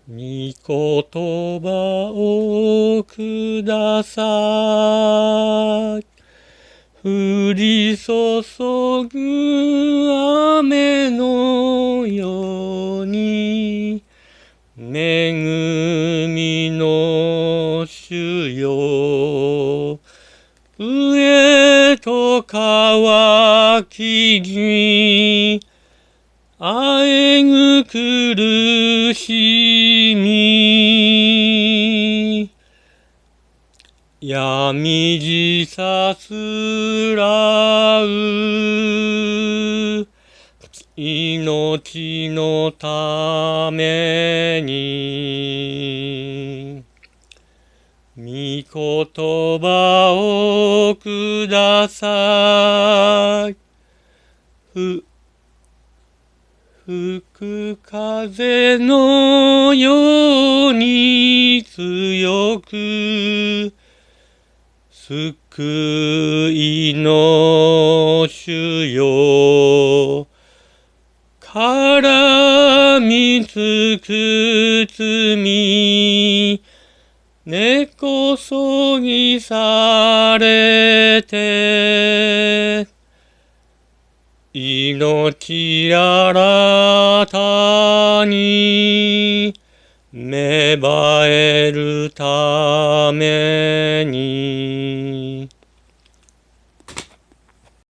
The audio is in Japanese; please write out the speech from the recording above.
御言葉をください。降り注ぐ雨のように、恵みの主よ。飢えと渇きに、あえぐ苦しみ、闇地さすらう、命のために、御言葉をください。吹く風のように強く、救いの主よ。絡みつく罪、根こそぎされて、命新たに芽生えるために